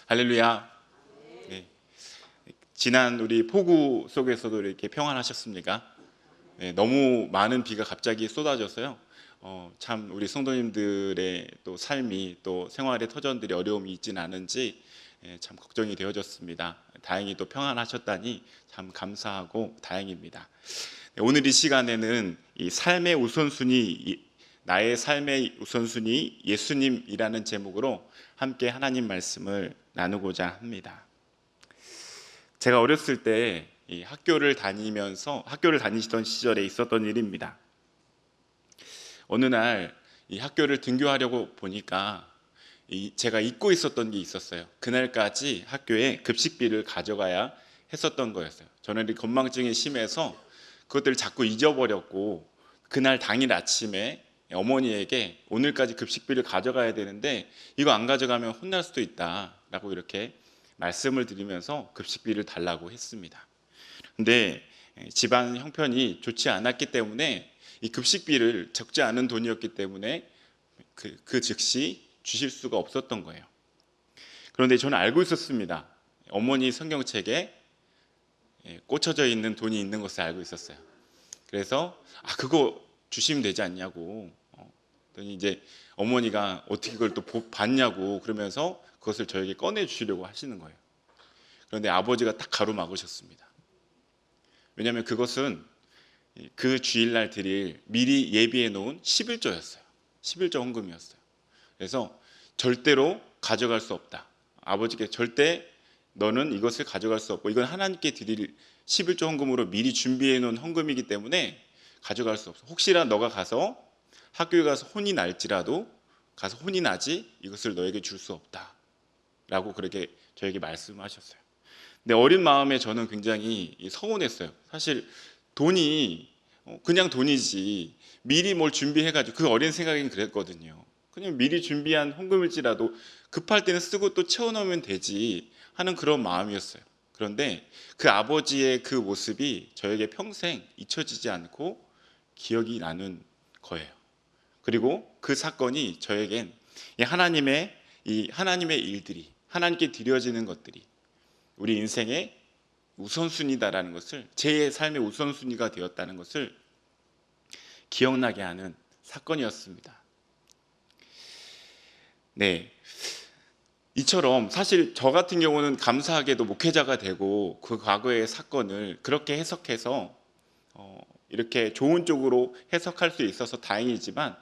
할렐루야. 네. 지난 우리 폭우 속에서도 이렇게 평안하셨습니까? 네, 너무 많은 비가 갑자기 쏟아져서요. 참 우리 성도님들의 또 삶이 또 생활의 터전들이 어려움이 있지는 않은지 참 걱정이 되어졌습니다. 다행히 또 평안하셨다니 참 감사하고 다행입니다. 네, 오늘 이 시간에는 이 삶의 우선순위, 나의 삶의 우선순위 예수님이라는 제목으로 함께 하나님 말씀을 나누고자 합니다. 제가 어렸을 때 이 학교를 다니시던 시절에 있었던 일입니다. 어느 날 이 학교를 등교하려고 보니까 제가 잊고 있었던 게 있었어요. 그날까지 학교에 급식비를 가져가야 했었던 거였어요. 저는 이 건망증이 심해서 그것들을 자꾸 잊어버렸고, 그날 당일 아침에 어머니에게 오늘까지 급식비를 가져가야 되는데 이거 안 가져가면 혼날 수도 있다라고 이렇게 말씀을 드리면서 급식비를 달라고 했습니다. 근데 집안 형편이 좋지 않았기 때문에 이 급식비를 적지 않은 돈이었기 때문에 그 즉시 주실 수가 없었던 거예요. 그런데 저는 알고 있었습니다. 어머니 성경책에 꽂혀져 있는 돈이 있는 것을 알고 있었어요. 그래서 그거 주시면 되지 않냐고. 그랬더니 이제 어머니가 어떻게 그걸 또 봤냐고 그러면서 그것을 저에게 꺼내 주시려고 하시는 거예요. 그런데 아버지가 딱 가로막으셨습니다. 왜냐하면 그것은 그 주일날 드릴 미리 예비해 놓은 11조였어요. 11조 헌금이었어요. 그래서 절대로 가져갈 수 없다. 아버지께 절대 너는 이것을 가져갈 수 없고, 이건 하나님께 드릴 11조 헌금으로 미리 준비해 놓은 헌금이기 때문에 가져갈 수 없어. 혹시나 너가 가서 학교에 가서 혼이 날지라도 가서 혼이 나지 이것을 너에게 줄 수 없다 라고 그렇게 저에게 말씀하셨어요. 근데 어린 마음에 저는 굉장히 서운했어요. 사실 돈이 그냥 돈이지 미리 뭘 준비해가지고, 그 어린 생각엔 그랬거든요. 그냥 미리 준비한 헌금일지라도 급할 때는 쓰고 또 채워넣으면 되지 하는 그런 마음이었어요. 그런데 그 아버지의 그 모습이 저에게 평생 잊혀지지 않고 기억이 나는 거예요. 그리고 그 사건이 저에겐 하나님의 일들이, 하나님께 드려지는 것들이 우리 인생의 우선순위다라는 것을, 제 삶의 우선순위가 되었다는 것을 기억나게 하는 사건이었습니다. 네, 이처럼 사실 저 같은 경우는 감사하게도 목회자가 되고 그 과거의 사건을 그렇게 해석해서 이렇게 좋은 쪽으로 해석할 수 있어서 다행이지만,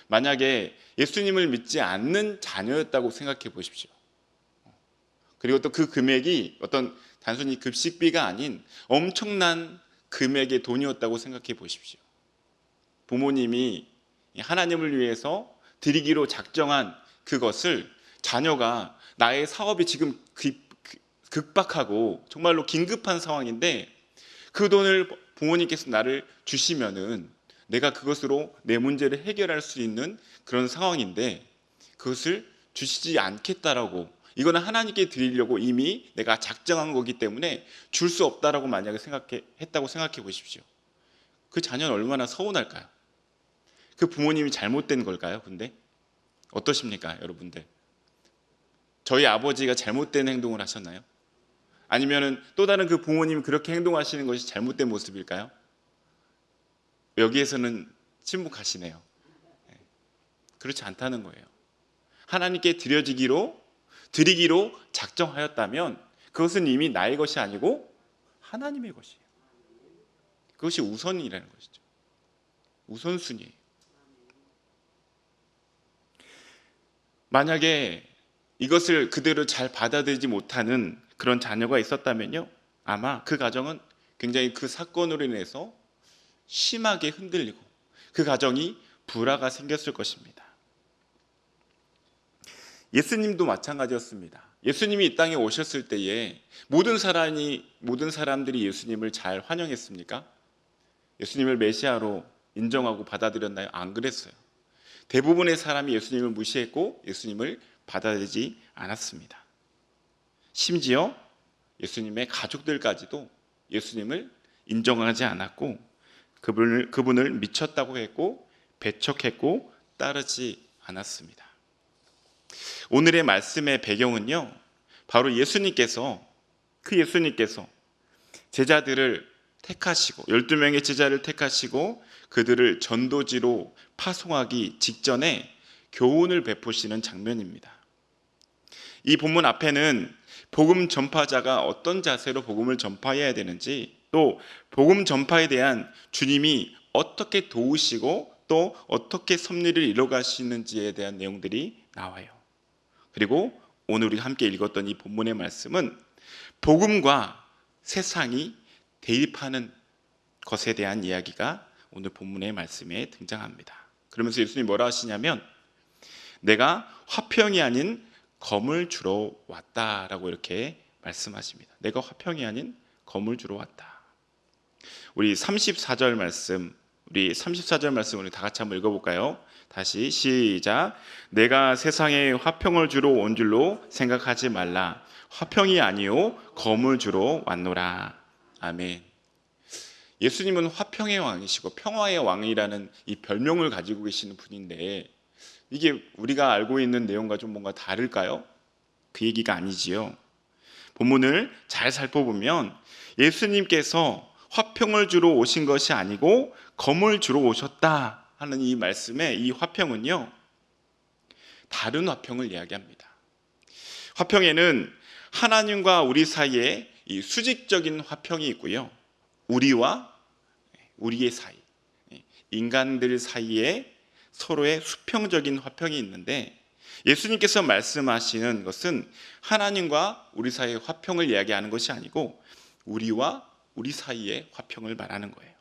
만약에 예수님을 믿지 않는 자녀였다고 생각해 보십시오. 그리고 또 그 금액이 어떤 단순히 급식비가 아닌 엄청난 금액의 돈이었다고 생각해 보십시오. 부모님이 하나님을 위해서 드리기로 작정한 그것을 자녀가, 나의 사업이 지금 급박하고 정말로 긴급한 상황인데 그 돈을 부모님께서 나를 주시면은 내가 그것으로 내 문제를 해결할 수 있는 그런 상황인데 그것을 주시지 않겠다라고, 이거는 하나님께 드리려고 이미 내가 작정한 거기 때문에 줄 수 없다라고 만약에 했다고 생각해 보십시오. 그 자녀는 얼마나 서운할까요? 그 부모님이 잘못된 걸까요? 근데 어떠십니까, 여러분들? 저희 아버지가 잘못된 행동을 하셨나요? 아니면은 또 다른 그 부모님이 그렇게 행동하시는 것이 잘못된 모습일까요? 여기에서는 침묵하시네요. 그렇지 않다는 거예요. 하나님께 드리기로 작정하였다면 그것은 이미 나의 것이 아니고 하나님의 것이에요. 그것이 우선이라는 것이죠. 우선순위예요. 만약에 이것을 그대로 잘 받아들이지 못하는 그런 자녀가 있었다면요, 아마 그 가정은 굉장히 그 사건으로 인해서 심하게 흔들리고 그 가정이 불화가 생겼을 것입니다. 예수님도 마찬가지였습니다. 예수님이 이 땅에 오셨을 때에 모든 사람들이 예수님을 잘 환영했습니까? 예수님을 메시아로 인정하고 받아들였나요? 안 그랬어요. 대부분의 사람이 예수님을 무시했고 예수님을 받아들이지 않았습니다. 심지어 예수님의 가족들까지도 예수님을 인정하지 않았고 그분을 미쳤다고 했고 배척했고 따르지 않았습니다. 오늘의 말씀의 배경은요, 바로 예수님께서 제자들을 택하시고 12명의 제자를 택하시고 그들을 전도지로 파송하기 직전에 교훈을 베푸시는 장면입니다. 이 본문 앞에는 복음 전파자가 어떤 자세로 복음을 전파해야 되는지, 또 복음 전파에 대한 주님이 어떻게 도우시고 또 어떻게 섭리를 이뤄가시는지에 대한 내용들이 나와요. 그리고 오늘 우리 함께 읽었던 이 본문의 말씀은 복음과 세상이 대립하는 것에 대한 이야기가 오늘 본문의 말씀에 등장합니다. 그러면서 예수님이 뭐라 하시냐면 내가 화평이 아닌 검을 주러 왔다라고 이렇게 말씀하십니다. 내가 화평이 아닌 검을 주러 왔다. 우리 34절 말씀 우리 다 같이 한번 읽어볼까요? 다시 시작. 내가 세상에 화평을 주러 온 줄로 생각하지 말라. 화평이 아니요 검을 주러 왔노라. 아멘. 예수님은 화평의 왕이시고 평화의 왕이라는 이 별명을 가지고 계시는 분인데 이게 우리가 알고 있는 내용과 좀 뭔가 다를까요? 그 얘기가 아니지요. 본문을 잘 살펴보면 예수님께서 화평을 주러 오신 것이 아니고 검을 주러 오셨다 하는 이 말씀에 이 화평은요, 다른 화평을 이야기합니다. 화평에는 하나님과 우리 사이에 이 수직적인 화평이 있고요, 우리와 우리의 사이, 인간들 사이에 서로의 수평적인 화평이 있는데, 예수님께서 말씀하시는 것은 하나님과 우리 사이의 화평을 이야기하는 것이 아니고 우리와 우리 사이의 화평을 말하는 거예요.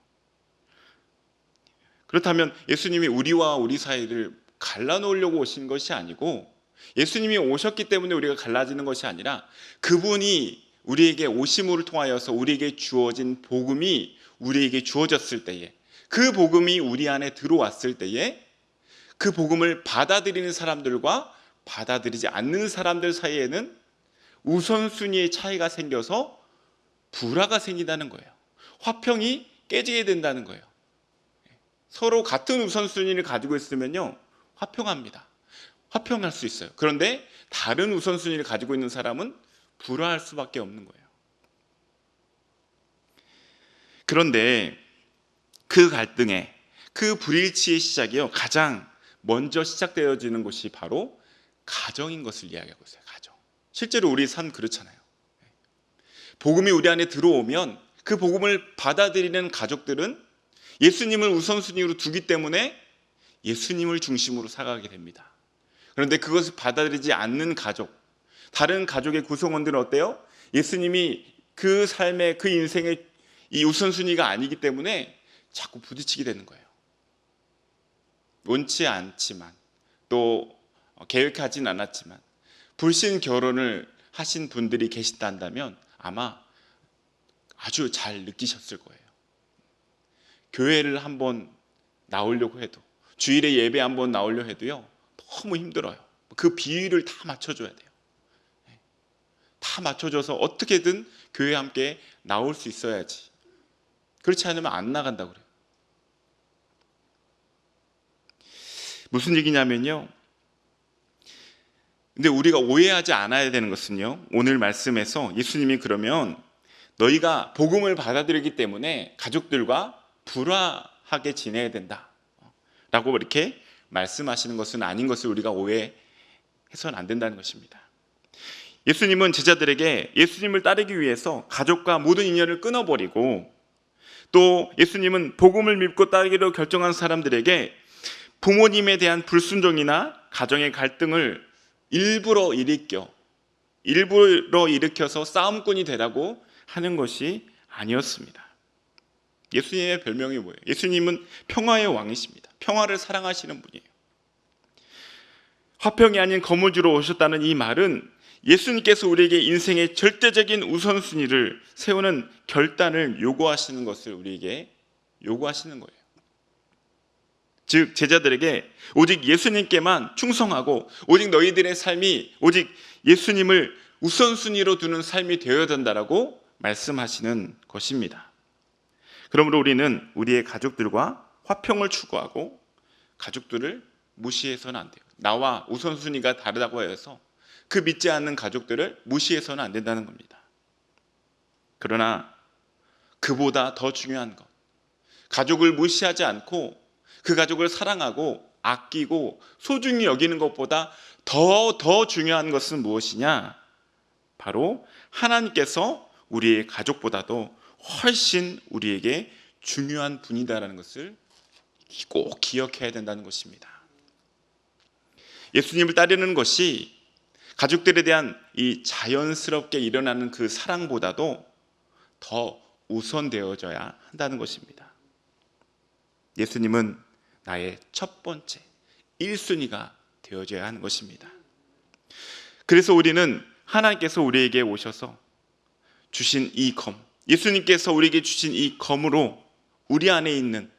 그렇다면 예수님이 우리와 우리 사이를 갈라놓으려고 오신 것이 아니고, 예수님이 오셨기 때문에 우리가 갈라지는 것이 아니라 그분이 우리에게 오심을 통하여서 우리에게 주어진 복음이 우리에게 주어졌을 때에, 그 복음이 우리 안에 들어왔을 때에 그 복음을 받아들이는 사람들과 받아들이지 않는 사람들 사이에는 우선순위의 차이가 생겨서 불화가 생긴다는 거예요. 화평이 깨지게 된다는 거예요. 서로 같은 우선순위를 가지고 있으면요, 화평합니다. 화평할 수 있어요. 그런데 다른 우선순위를 가지고 있는 사람은 불화할 수밖에 없는 거예요. 그런데 그 갈등의, 그 불일치의 시작이요, 가장 먼저 시작되어지는 것이 바로 가정인 것을 이야기하고 있어요. 가정. 실제로 우리 삶 그렇잖아요. 복음이 우리 안에 들어오면 그 복음을 받아들이는 가족들은 예수님을 우선순위로 두기 때문에 예수님을 중심으로 살아가게 됩니다. 그런데 그것을 받아들이지 않는 가족, 다른 가족의 구성원들은 어때요? 예수님이 그 삶의, 그 인생의 이 우선순위가 아니기 때문에 자꾸 부딪히게 되는 거예요. 원치 않지만, 또 계획하진 않았지만 불신 결혼을 하신 분들이 계시다 한다면 아마 아주 잘 느끼셨을 거예요. 교회를 한번 나오려고 해도, 주일에 예배 한번 나오려 해도요, 너무 힘들어요. 그 비율을 다 맞춰줘야 돼요. 다 맞춰줘서 어떻게든 교회에 함께 나올 수 있어야지. 그렇지 않으면 안 나간다고 그래요. 무슨 얘기냐면요, 근데 우리가 오해하지 않아야 되는 것은요, 오늘 말씀에서 예수님이 그러면 너희가 복음을 받아들이기 때문에 가족들과 불화하게 지내야 된다 라고 이렇게 말씀하시는 것은 아닌 것을 우리가 오해해서는 안 된다는 것입니다. 예수님은 제자들에게 예수님을 따르기 위해서 가족과 모든 인연을 끊어버리고, 또 예수님은 복음을 믿고 따르기로 결정한 사람들에게 부모님에 대한 불순종이나 가정의 갈등을 일부러 일으켜서 싸움꾼이 되라고 하는 것이 아니었습니다. 예수님의 별명이 뭐예요? 예수님은 평화의 왕이십니다. 평화를 사랑하시는 분이에요. 화평이 아닌 검을 주러 오셨다는 이 말은 예수님께서 우리에게 인생의 절대적인 우선순위를 세우는 결단을 요구하시는 것을 우리에게 요구하시는 거예요. 즉 제자들에게 오직 예수님께만 충성하고 오직 너희들의 삶이 오직 예수님을 우선순위로 두는 삶이 되어야 된다라고 말씀하시는 것입니다. 그러므로 우리는 우리의 가족들과 화평을 추구하고 가족들을 무시해서는 안 돼요. 나와 우선순위가 다르다고 해서 그 믿지 않는 가족들을 무시해서는 안 된다는 겁니다. 그러나 그보다 더 중요한 것, 가족을 무시하지 않고 그 가족을 사랑하고 아끼고 소중히 여기는 것보다 더 중요한 것은 무엇이냐? 바로 하나님께서 우리의 가족보다도 훨씬 우리에게 중요한 분이다라는 것을 꼭 기억해야 된다는 것입니다. 예수님을 따르는 것이 가족들에 대한 이 자연스럽게 일어나는 그 사랑보다도 더 우선되어져야 한다는 것입니다. 예수님은 나의 첫 번째 1순위가 되어져야 하는 것입니다. 그래서 우리는 하나님께서 우리에게 오셔서 주신 이 검, 예수님께서 우리에게 주신 이 검으로 우리 안에 있는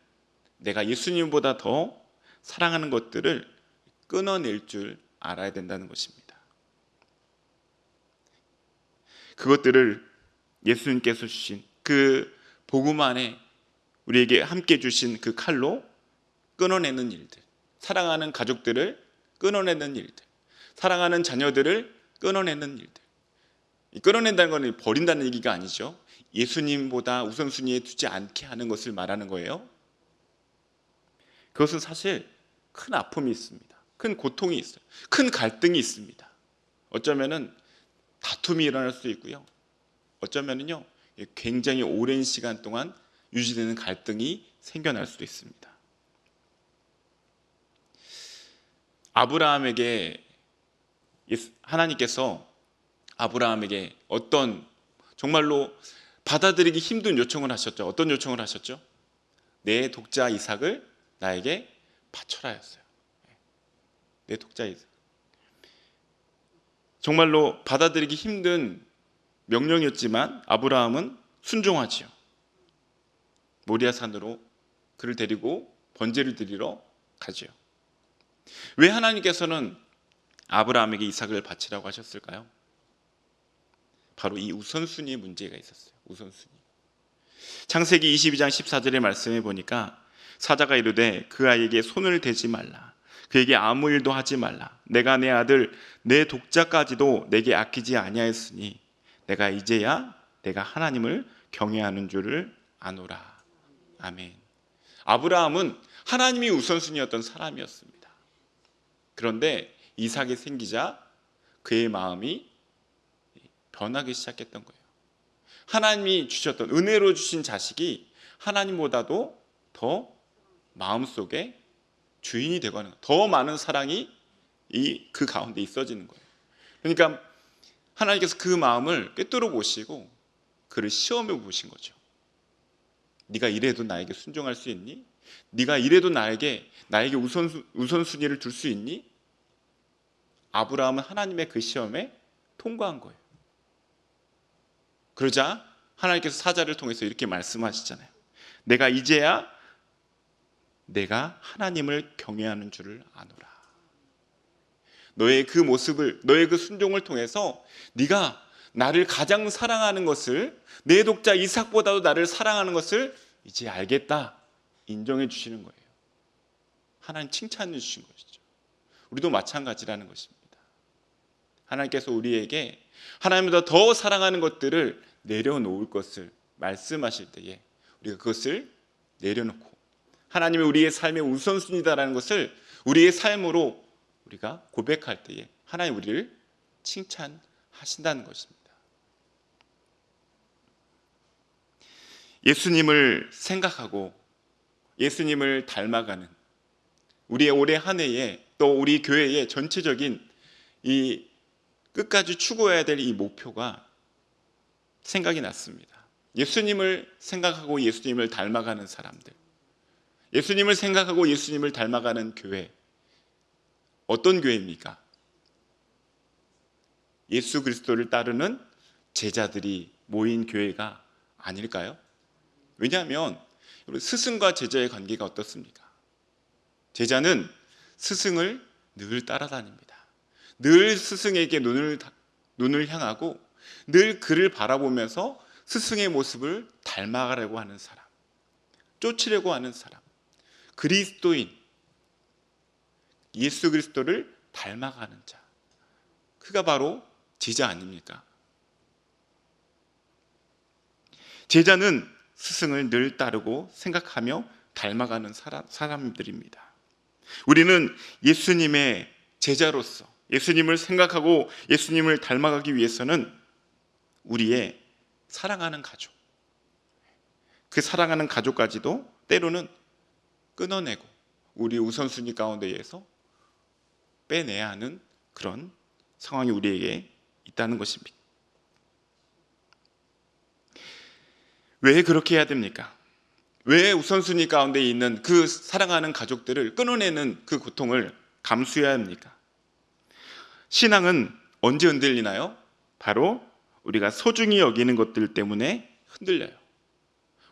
내가 예수님보다 더 사랑하는 것들을 끊어낼 줄 알아야 된다는 것입니다. 그것들을 예수님께서 주신 그 복음 안에 우리에게 함께 주신 그 칼로 끊어내는 일들, 사랑하는 가족들을 끊어내는 일들, 사랑하는 자녀들을 끊어내는 일들. 끊어낸다는 것은 버린다는 얘기가 아니죠. 예수님보다 우선순위에 두지 않게 하는 것을 말하는 거예요. 그것은 사실 큰 아픔이 있습니다. 큰 고통이 있어요. 큰 갈등이 있습니다. 어쩌면은 다툼이 일어날 수도 있고요. 어쩌면은요, 굉장히 오랜 시간 동안 유지되는 갈등이 생겨날 수도 있습니다. 아브라함에게 하나님께서 아브라함에게 어떤 정말로 받아들이기 힘든 요청을 하셨죠. 어떤 요청을 하셨죠? 내 독자 이삭을 나에게 바쳐라 했어요. 내 독자 이삭. 정말로 받아들이기 힘든 명령이었지만 아브라함은 순종하지요. 모리아산으로 그를 데리고 번제를 드리러 가지요. 왜 하나님께서는 아브라함에게 이삭을 바치라고 하셨을까요? 바로 이 우선순위의 문제가 있었어요. 우선순위. 창세기 22장 14절의 말씀에 보니까 사자가 이르되 그 아이에게 손을 대지 말라. 그에게 아무 일도 하지 말라. 내가 내 아들 내 독자까지도 내게 아끼지 아니하였으니 내가 이제야 내가 하나님을 경외하는 줄을 아노라. 아멘. 아브라함은 하나님이 우선순위였던 사람이었습니다. 그런데 이삭이 생기자 그의 마음이 변하기 시작했던 거예요. 하나님이 주셨던 은혜로 주신 자식이 하나님보다도 더 마음속에 주인이 되고 하는 거예요. 더 많은 사랑이 그 가운데 있어지는 거예요. 그러니까 하나님께서 그 마음을 꿰뚫어 보시고 그를 시험해 보신 거죠. 네가 이래도 나에게 순종할 수 있니? 네가 이래도 나에게 우선순위를 둘 수 있니? 아브라함은 하나님의 그 시험에 통과한 거예요. 그러자 하나님께서 사자를 통해서 이렇게 말씀하시잖아요. 내가 이제야 내가 하나님을 경외하는 줄을 아노라. 너의 그 모습을, 너의 그 순종을 통해서 네가 나를 가장 사랑하는 것을, 내 독자 이삭보다도 나를 사랑하는 것을 이제 알겠다. 인정해 주시는 거예요. 하나님 칭찬해 주신 것이죠. 우리도 마찬가지라는 것입니다. 하나님께서 우리에게 하나님보다 더 사랑하는 것들을 내려놓을 것을 말씀하실 때에 우리가 그것을 내려놓고 하나님이 우리의 삶의 우선순위다라는 것을 우리의 삶으로 우리가 고백할 때에 하나님 우리를 칭찬하신다는 것입니다. 예수님을 생각하고 예수님을 닮아가는 우리의 올해 한 해에 또 우리 교회의 전체적인 이 끝까지 추구해야 될 이 목표가 생각이 났습니다. 예수님을 생각하고 예수님을 닮아가는 사람들, 예수님을 생각하고 예수님을 닮아가는 교회, 어떤 교회입니까? 예수 그리스도를 따르는 제자들이 모인 교회가 아닐까요? 왜냐하면 스승과 제자의 관계가 어떻습니까? 제자는 스승을 늘 따라다닙니다. 늘 스승에게 눈을 향하고 늘 그를 바라보면서 스승의 모습을 닮아가려고 하는 사람, 쫓으려고 하는 사람, 그리스도인, 예수 그리스도를 닮아가는 자, 그가 바로 제자 아닙니까? 제자는 스승을 늘 따르고 생각하며 닮아가는 사람들입니다. 우리는 예수님의 제자로서 예수님을 생각하고 예수님을 닮아가기 위해서는 우리의 사랑하는 가족, 그 사랑하는 가족까지도 때로는 끊어내고 우리 우선순위 가운데에서 빼내야 하는 그런 상황이 우리에게 있다는 것입니다. 왜 그렇게 해야 됩니까? 왜 우선순위 가운데 있는 그 사랑하는 가족들을 끊어내는 그 고통을 감수해야 합니까? 신앙은 언제 흔들리나요? 바로 우리가 소중히 여기는 것들 때문에 흔들려요.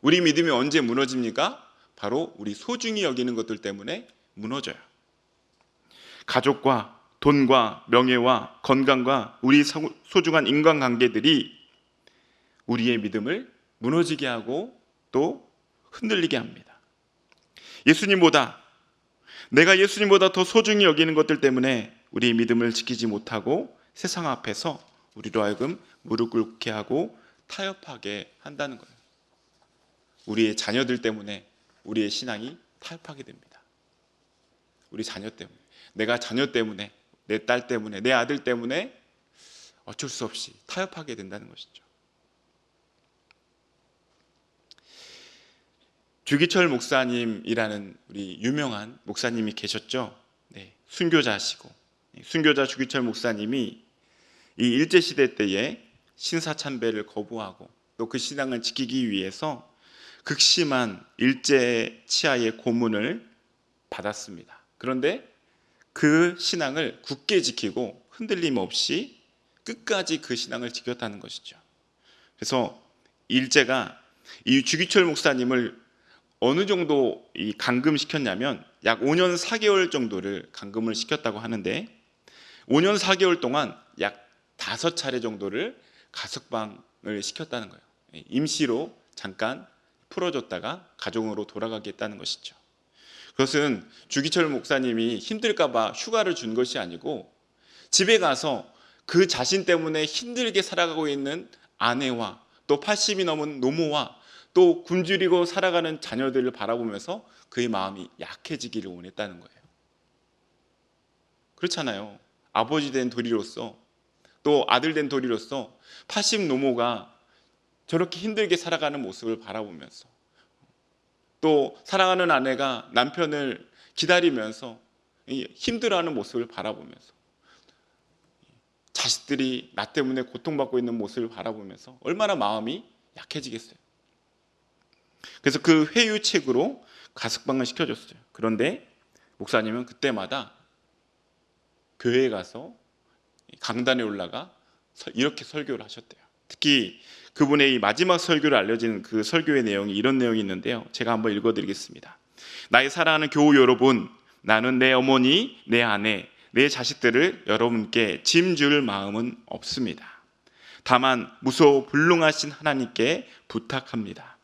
우리 믿음이 언제 무너집니까? 바로 우리 소중히 여기는 것들 때문에 무너져요. 가족과 돈과 명예와 건강과 우리 소중한 인간관계들이 우리의 믿음을 무너지게 하고 또 흔들리게 합니다. 내가 예수님보다 더 소중히 여기는 것들 때문에 우리의 믿음을 지키지 못하고 세상 앞에서 우리로 하여금 무릎 꿇게 하고 타협하게 한다는 거예요. 우리의 자녀들 때문에 우리의 신앙이 타협하게 됩니다. 우리 자녀 때문에, 내가 자녀 때문에, 내 딸 때문에, 내 아들 때문에 어쩔 수 없이 타협하게 된다는 것이죠. 주기철 목사님이라는 우리 유명한 목사님이 계셨죠. 순교자시고, 순교자 주기철 목사님이 이 일제시대 때에 신사참배를 거부하고 또 그 신앙을 지키기 위해서 극심한 일제 치하의 고문을 받았습니다. 그런데 그 신앙을 굳게 지키고 흔들림 없이 끝까지 그 신앙을 지켰다는 것이죠. 그래서 일제가 이 주기철 목사님을 어느 정도 감금시켰냐면 약 5년 4개월 정도를 감금을 시켰다고 하는데 5년 4개월 동안 약 5차례 정도를 가석방을 시켰다는 거예요. 임시로 잠깐 풀어줬다가 가정으로 돌아가게 했다는 것이죠. 그것은 주기철 목사님이 힘들까 봐 휴가를 준 것이 아니고 집에 가서 그 자신 때문에 힘들게 살아가고 있는 아내와 또 80이 넘은 노모와 또 굶주리고 살아가는 자녀들을 바라보면서 그의 마음이 약해지기를 원했다는 거예요. 그렇잖아요. 아버지 된 도리로서 또 아들 된 도리로서 80 노모가 저렇게 힘들게 살아가는 모습을 바라보면서 또 사랑하는 아내가 남편을 기다리면서 힘들어하는 모습을 바라보면서 자식들이 나 때문에 고통받고 있는 모습을 바라보면서 얼마나 마음이 약해지겠어요. 그래서 그 회유책으로 가석방을 시켜줬어요. 그런데 목사님은 그때마다 교회에 가서 강단에 올라가 이렇게 설교를 하셨대요. 특히 그분의 이 마지막 설교를 알려진 그 설교의 내용이 이런 내용이 있는데요. 제가 한번 읽어드리겠습니다. 나의 사랑하는 교우 여러분, 나는 내 어머니, 내 아내, 내 자식들을 여러분께 짐줄 마음은 없습니다. 다만 무소불능하신 하나님께 부탁합니다.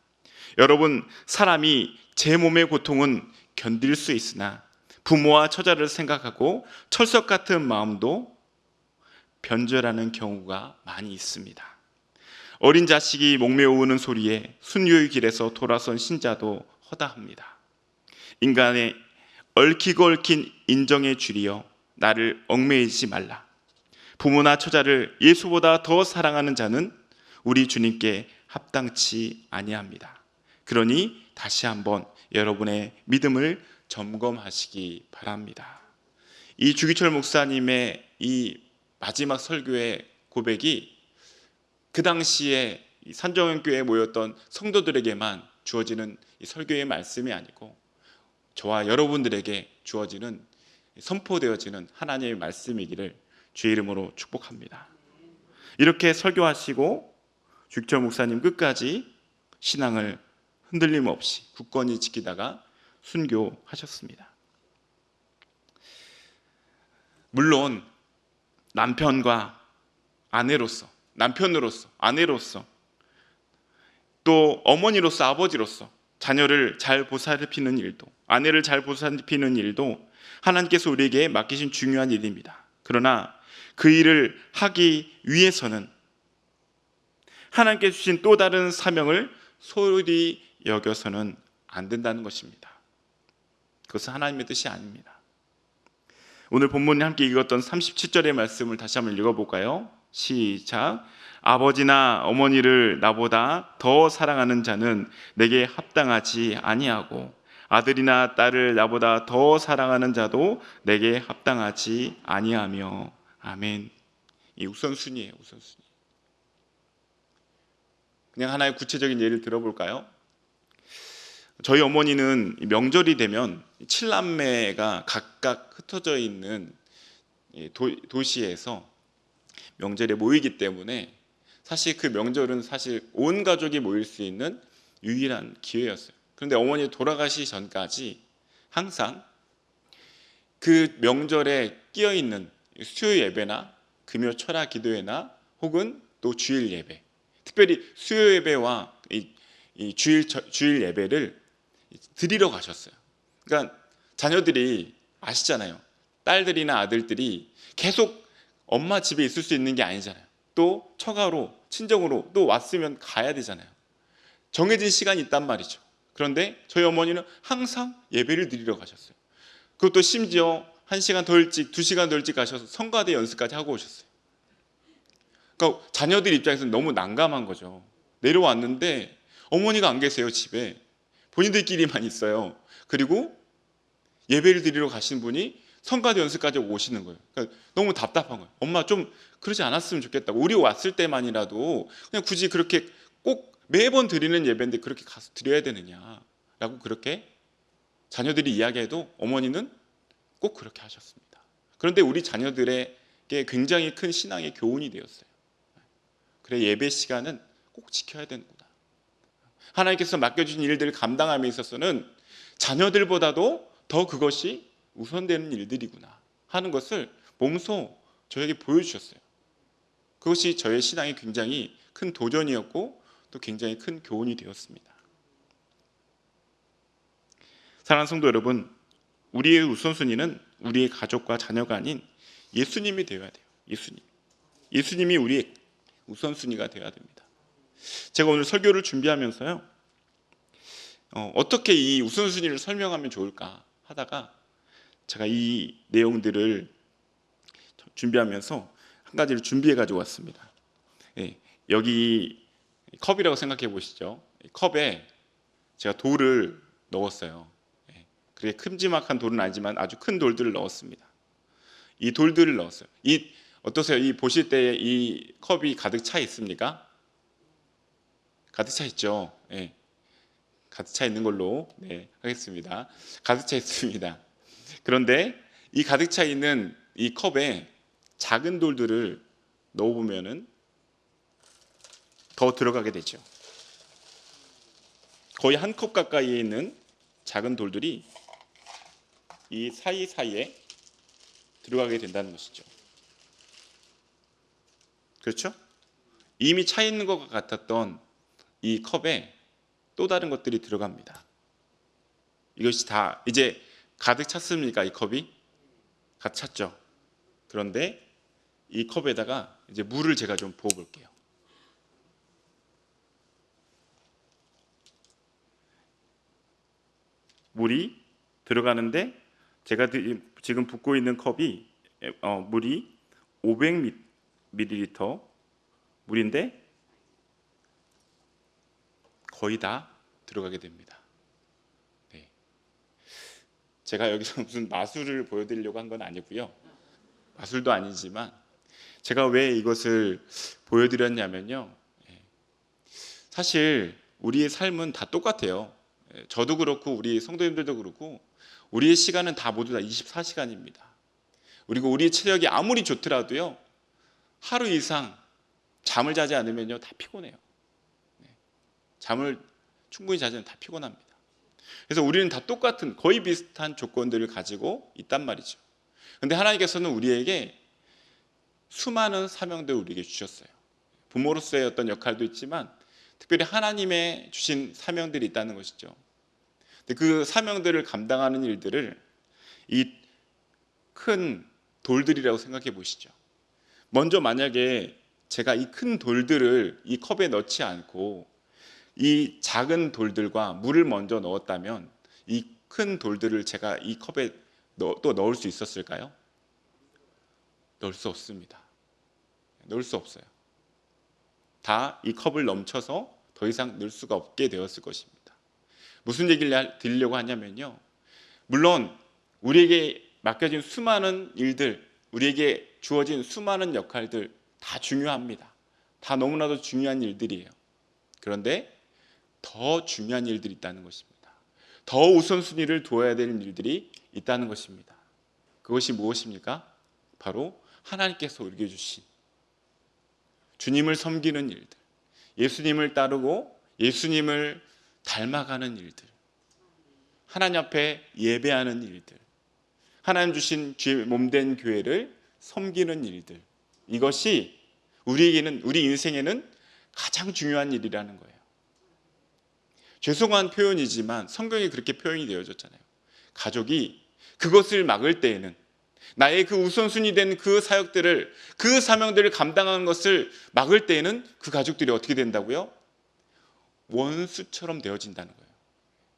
여러분, 사람이 제 몸의 고통은 견딜 수 있으나 부모와 처자를 생각하고 철석 같은 마음도 변절하는 경우가 많이 있습니다. 어린 자식이 목매 우는 소리에 순교의 길에서 돌아선 신자도 허다합니다. 인간의 얽히고 얽힌 인정의 줄이여 나를 얽매이지 말라. 부모나 처자를 예수보다 더 사랑하는 자는 우리 주님께 합당치 아니합니다. 그러니 다시 한번 여러분의 믿음을 점검하시기 바랍니다. 이 주기철 목사님의 이 마지막 설교의 고백이 그 당시에 산정연교회에 모였던 성도들에게만 주어지는 이 설교의 말씀이 아니고 저와 여러분들에게 주어지는 선포되어지는 하나님의 말씀이기를 주의 이름으로 축복합니다. 이렇게 설교하시고 주기철 목사님 끝까지 신앙을 흔들림 없이 굳건히 지키다가 순교하셨습니다. 물론 남편과 아내로서, 남편으로서, 아내로서, 또 어머니로서, 아버지로서 자녀를 잘 보살피는 일도, 아내를 잘 보살피는 일도 하나님께서 우리에게 맡기신 중요한 일입니다. 그러나 그 일을 하기 위해서는 하나님께 주신 또 다른 사명을 소홀히 여겨서는 안 된다는 것입니다. 그것은 하나님의 뜻이 아닙니다. 오늘 본문에 함께 읽었던 37절의 말씀을 다시 한번 읽어볼까요? 시작. 아버지나 어머니를 나보다 더 사랑하는 자는 내게 합당하지 아니하고 아들이나 딸을 나보다 더 사랑하는 자도 내게 합당하지 아니하며. 아멘. 이 우선순위예요. 우선순위. 그냥 하나의 구체적인 예를 들어볼까요? 저희 어머니는 명절이 되면 7남매가 각각 흩어져 있는 도시에서 명절에 모이기 때문에 사실 그 명절은 사실 온 가족이 모일 수 있는 유일한 기회였어요. 그런데 어머니 돌아가시기 전까지 항상 그 명절에 끼어 있는 수요 예배나 금요 철야 기도회나 혹은 또 주일 예배, 특별히 수요 예배와 이 주일 예배를 드리러 가셨어요. 그러니까 자녀들이 아시잖아요. 딸들이나 아들들이 계속 엄마 집에 있을 수 있는 게 아니잖아요. 또 처가로 친정으로 또 왔으면 가야 되잖아요. 정해진 시간이 있단 말이죠. 그런데 저희 어머니는 항상 예배를 드리러 가셨어요. 그것도 심지어 1시간 더 일찍, 2시간 더 일찍 가셔서 성가대 연습까지 하고 오셨어요. 그러니까 자녀들 입장에서는 너무 난감한 거죠. 내려왔는데 어머니가 안 계세요, 집에. 본인들끼리만 있어요. 그리고 예배를 드리러 가신 분이 성가대 연습까지 오시는 거예요. 그러니까 너무 답답한 거예요. 엄마 좀 그러지 않았으면 좋겠다고. 우리 왔을 때만이라도 그냥 굳이 그렇게 꼭 매번 드리는 예배인데 그렇게 가서 드려야 되느냐라고 그렇게 자녀들이 이야기해도 어머니는 꼭 그렇게 하셨습니다. 그런데 우리 자녀들에게 굉장히 큰 신앙의 교훈이 되었어요. 그래, 예배 시간은 꼭 지켜야 되는구나. 하나님께서 맡겨주신 일들을 감당함에 있어서는 자녀들보다도 더 그것이 우선되는 일들이구나 하는 것을 몸소 저에게 보여주셨어요. 그것이 저의 신앙에 굉장히 큰 도전이었고 또 굉장히 큰 교훈이 되었습니다. 사랑하는 성도 여러분, 우리의 우선순위는 우리의 가족과 자녀가 아닌 예수님이 되어야 돼요. 예수님이 우리의 우선순위가 되어야 됩니다. 제가 오늘 설교를 준비하면서요, 어떻게 이 우선순위를 설명하면 좋을까 하다가 제가 이 내용들을 준비하면서 한 가지를 준비해 가지고 왔습니다. 여기 컵이라고 생각해 보시죠. 컵에 제가 돌을 넣었어요. 그렇게 큼지막한 돌은 아니지만 아주 큰 돌들을 넣었습니다. 이 돌들을 넣었어요. 어떠세요? 이 보실 때 이 컵이 가득 차 있습니까? 가득 차 있죠. 가득 차 있는 걸로 하겠습니다. 가득 차 있습니다. 그런데 이 가득 차 있는 이 컵에 작은 돌들을 넣어보면은 더 들어가게 되죠. 거의 한 컵 가까이에 있는 작은 돌들이 이 사이사이에 들어가게 된다는 것이죠. 그렇죠? 이미 차 있는 것 같았던 이 컵에 또 다른 것들이 들어갑니다. 이것이 다 이제 가득 찼습니까? 이 컵이? 가득 찼죠. 그런데 이 컵에다가 이제 물을 제가 좀 부어 볼게요. 물이 들어가는데 제가 지금 붓고 있는 컵이 물이 500ml 물인데 거의 다 들어가게 됩니다. 제가 여기서 무슨 마술을 보여드리려고 한 건 아니고요. 마술도 아니지만 제가 왜 이것을 보여드렸냐면요. 사실 우리의 삶은 다 똑같아요. 저도 그렇고 우리 성도님들도 그렇고 우리의 시간은 다 모두 다 24시간입니다. 그리고 우리의 체력이 아무리 좋더라도요. 하루 이상 잠을 자지 않으면요. 다 피곤해요. 잠을 충분히 자지 않으면 다 피곤합니다. 그래서 우리는 다 똑같은 거의 비슷한 조건들을 가지고 있단 말이죠. 그런데 하나님께서는 우리에게 수많은 사명들을 우리에게 주셨어요. 부모로서의 어떤 역할도 있지만 특별히 하나님의 주신 사명들이 있다는 것이죠. 그 사명들을 감당하는 일들을 이 큰 돌들이라고 생각해 보시죠. 먼저 만약에 제가 이 큰 돌들을 이 컵에 넣지 않고 이 작은 돌들과 물을 먼저 넣었다면 이 큰 돌들을 제가 이 컵에 또 넣을 수 있었을까요? 넣을 수 없습니다. 넣을 수 없어요. 다 이 컵을 넘쳐서 더 이상 넣을 수가 없게 되었을 것입니다. 무슨 얘기를 드리려고 하냐면요, 물론 우리에게 맡겨진 수많은 일들, 우리에게 주어진 수많은 역할들 다 중요합니다. 다 너무나도 중요한 일들이에요. 그런데 더 중요한 일들이 있다는 것입니다. 더 우선순위를 둬야 되는 일들이 있다는 것입니다. 그것이 무엇입니까? 바로 하나님께서 우리에게 주신 주님을 섬기는 일들, 예수님을 따르고 예수님을 닮아가는 일들, 하나님 앞에 예배하는 일들, 하나님 주신 주의 몸된 교회를 섬기는 일들, 이것이 우리에게는, 우리 인생에는 가장 중요한 일이라는 거예요. 죄송한 표현이지만 성경에 그렇게 표현이 되어졌잖아요. 가족이 그것을 막을 때에는, 나의 그 우선순위 된 그 사역들을, 그 사명들을 감당하는 것을 막을 때에는 그 가족들이 어떻게 된다고요? 원수처럼 되어진다는 거예요.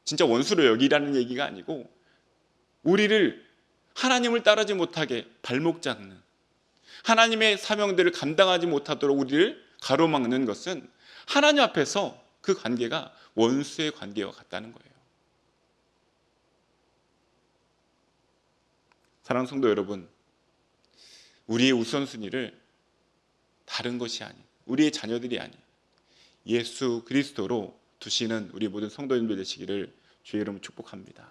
진짜 원수로 여기라는 얘기가 아니고 우리를, 하나님을 따르지 못하게 발목 잡는, 하나님의 사명들을 감당하지 못하도록 우리를 가로막는 것은 하나님 앞에서 그 관계가 원수의 관계와 같다는 거예요. 사랑하는 성도 여러분, 우리의 우선순위를 다른 것이 아닌, 우리의 자녀들이 아닌 예수 그리스도로 두시는 우리 모든 성도님들 되시기를 주의 이름으로 축복합니다.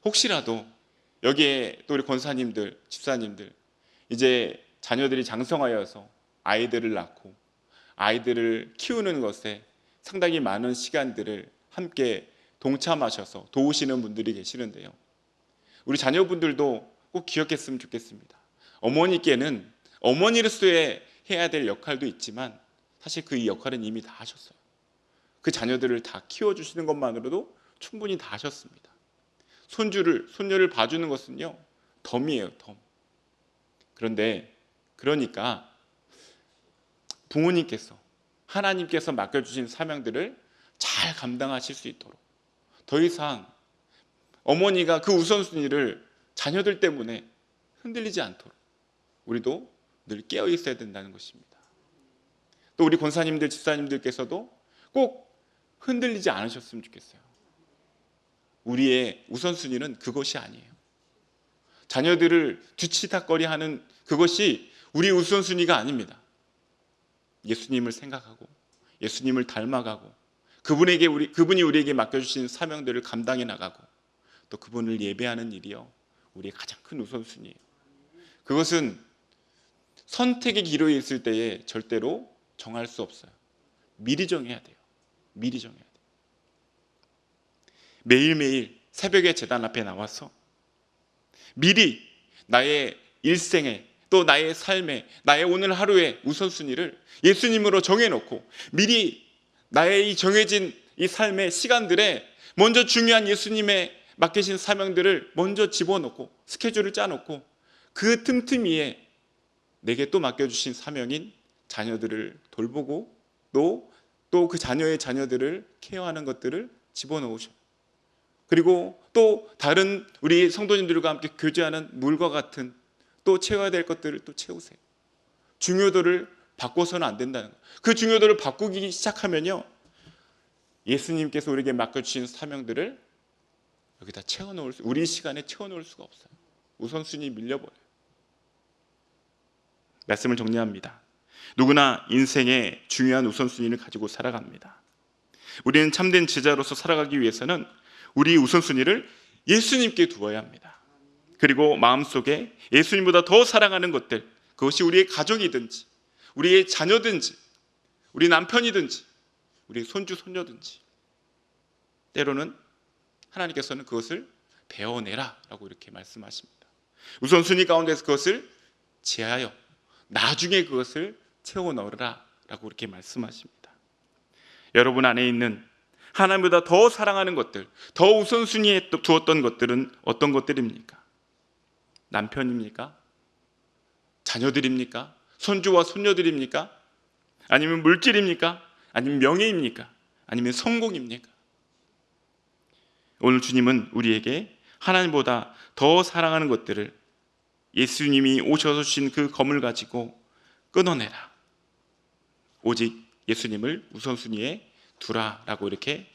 혹시라도 여기에 또 우리 권사님들, 집사님들, 이제 자녀들이 장성하여서 아이들을 낳고 아이들을 키우는 것에 상당히 많은 시간들을 함께 동참하셔서 도우시는 분들이 계시는데요, 우리 자녀분들도 꼭 기억했으면 좋겠습니다. 어머니께는 어머니로서의 해야 될 역할도 있지만 사실 그 역할은 이미 다 하셨어요. 그 자녀들을 다 키워주시는 것만으로도 충분히 다 하셨습니다. 손녀를 봐주는 것은요, 덤이에요, 덤. 그러니까 부모님께서, 하나님께서 맡겨주신 사명들을 잘 감당하실 수 있도록, 더 이상 어머니가 그 우선순위를 자녀들 때문에 흔들리지 않도록 우리도 늘 깨어 있어야 된다는 것입니다. 또 우리 권사님들, 집사님들께서도 꼭 흔들리지 않으셨으면 좋겠어요. 우리의 우선순위는 그것이 아니에요. 자녀들을 뒤치다꺼리하는 그것이 우리 우선순위가 아닙니다. 예수님을 생각하고 예수님을 닮아가고 그분이 우리에게 맡겨주신 사명들을 감당해 나가고 또 그분을 예배하는 일이요, 우리의 가장 큰 우선순위예요. 그것은 선택의 기로에 있을 때에 절대로 정할 수 없어요. 미리 정해야 돼요. 미리 정해야 돼요. 매일매일 새벽에 제단 앞에 나와서 미리 나의 일생에, 또 나의 삶에, 나의 오늘 하루의 우선순위를 예수님으로 정해놓고 미리 나의 이 정해진 이 삶의 시간들에 먼저 중요한 예수님의 맡기신 사명들을 먼저 집어넣고 스케줄을 짜놓고 그 틈틈이에 내게 또 맡겨주신 사명인 자녀들을 돌보고 또 그 자녀의 자녀들을 케어하는 것들을 집어넣으셔요. 그리고 또 다른 우리 성도님들과 함께 교제하는 물과 같은 또 채워야 될 것들을 또 채우세요. 중요도를 바꿔서는 안 된다는 거예요. 그 중요도를 바꾸기 시작하면요, 예수님께서 우리에게 맡겨주신 사명들을 여기다 채워놓을 우리 시간에 채워놓을 수가 없어요. 우선순위 밀려버려요. 말씀을 정리합니다. 누구나 인생의 중요한 우선순위를 가지고 살아갑니다. 우리는 참된 제자로서 살아가기 위해서는 우리 우선순위를 예수님께 두어야 합니다. 그리고 마음속에 예수님보다 더 사랑하는 것들, 그것이 우리의 가족이든지 우리의 자녀든지 우리 남편이든지 우리 손주 손녀든지, 때로는 하나님께서는 그것을 배워내라 라고 이렇게 말씀하십니다. 우선순위 가운데서 그것을 제하여 나중에 그것을 채워 넣으라 라고 이렇게 말씀하십니다. 여러분 안에 있는 하나님보다 더 사랑하는 것들, 더 우선순위에 두었던 것들은 어떤 것들입니까? 남편입니까? 자녀들입니까? 손주와 손녀들입니까? 아니면 물질입니까? 아니면 명예입니까? 아니면 성공입니까? 오늘 주님은 우리에게 하나님보다 더 사랑하는 것들을 예수님이 오셔서 주신 그 검을 가지고 끊어내라. 오직 예수님을 우선순위에 두라라고 이렇게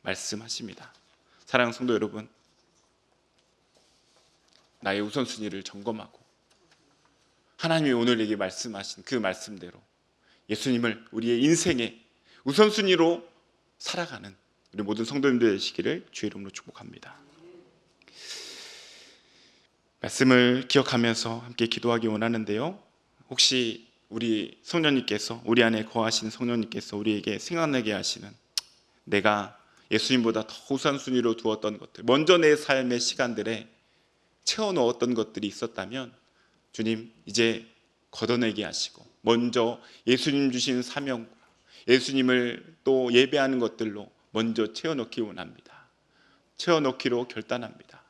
말씀하십니다. 사랑하는 성도 여러분, 나의 우선순위를 점검하고 하나님이 오늘에게 말씀하신 그 말씀대로 예수님을 우리의 인생의 우선순위로 살아가는 우리 모든 성도님들 되시기를 주의 이름으로 축복합니다. 말씀을 기억하면서 함께 기도하기 원하는데요, 혹시 우리 성령님께서, 우리 안에 거하시는 성령님께서 우리에게 생각나게 하시는 내가 예수님보다 더 우선순위로 두었던 것들, 먼저 내 삶의 시간들에 채워넣었던 것들이 있었다면 주님 이제 걷어내게 하시고 먼저 예수님 주신 사명, 예수님을 또 예배하는 것들로 먼저 채워넣기 원합니다. 채워넣기로 결단합니다.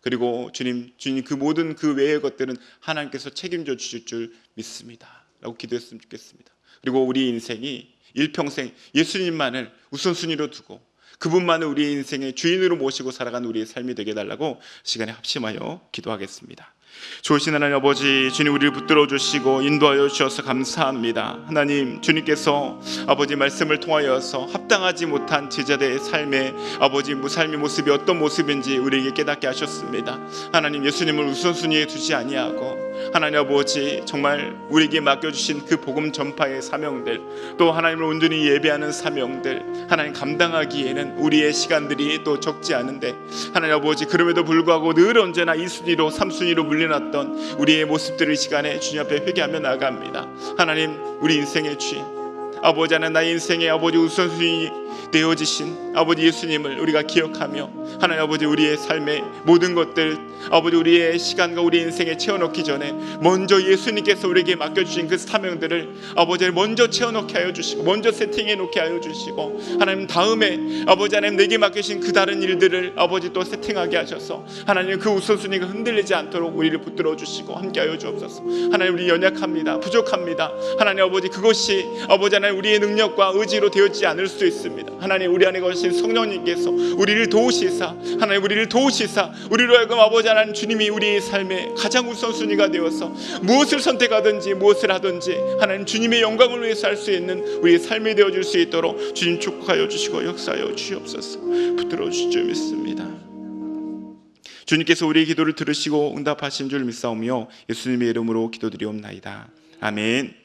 그리고 주님 그 모든 그 외의 것들은 하나님께서 책임져 주실 줄 믿습니다 라고 기도했으면 좋겠습니다. 그리고 우리 인생이 일평생 예수님만을 우선순위로 두고 그분만을 우리 인생의 주인으로 모시고 살아가는 우리의 삶이 되게 해달라고 시간에 합심하여 기도하겠습니다. 좋으신 하나님 아버지, 주님 우리를 붙들어 주시고 인도하여 주셔서 감사합니다. 하나님, 주님께서 아버지 말씀을 통하여서 합당하지 못한 제자들의 삶의 아버지 삶의 모습이 어떤 모습인지 우리에게 깨닫게 하셨습니다. 하나님, 예수님을 우선순위에 두지 아니하고 하나님 아버지 정말 우리에게 맡겨주신 그 복음 전파의 사명들, 또 하나님을 온전히 예배하는 사명들 하나님 감당하기에는 우리의 시간들이 또 적지 않은데 하나님 아버지 그럼에도 불구하고 늘 언제나 2순위로 3순위로 물려놨던 우리의 모습들을 이 시간에 주님 앞에 회개하며 나아갑니다. 하나님, 우리 인생의 주인 아버지, 하나님 나의 인생의 아버지 우선순위 되어지신 아버지 예수님을 우리가 기억하며 하나님 아버지 우리의 삶의 모든 것들 아버지 우리의 시간과 우리 인생에 채워넣기 전에 먼저 예수님께서 우리에게 맡겨주신 그 사명들을 아버지 먼저 채워넣게 하여 주시고 먼저 세팅해 놓게 하여 주시고 하나님 다음에 아버지 하나님 내게 맡기신 그 다른 일들을 아버지 또 세팅하게 하셔서 하나님 그 우선순위가 흔들리지 않도록 우리를 붙들어 주시고 함께 하여 주옵소서. 하나님, 우리 연약합니다. 부족합니다. 하나님 아버지 그것이 아버지 하나님 우리의 능력과 의지로 되어지지 않을 수 있습니다. 하나님, 우리 안에 거하신 성령님께서 우리를 도우시사 하나님 우리를 도우시사 우리로 하여금 아버지 하나님 주님이 우리의 삶의 가장 우선순위가 되어서 무엇을 선택하든지 무엇을 하든지 하나님 주님의 영광을 위해서 할 수 있는 우리의 삶이 되어줄 수 있도록 주님 축복하여 주시고 역사하여 주시옵소서. 붙들어 주실 줄 믿습니다. 주님께서 우리의 기도를 들으시고 응답하신 줄 믿사오며 예수님의 이름으로 기도드리옵나이다. 아멘.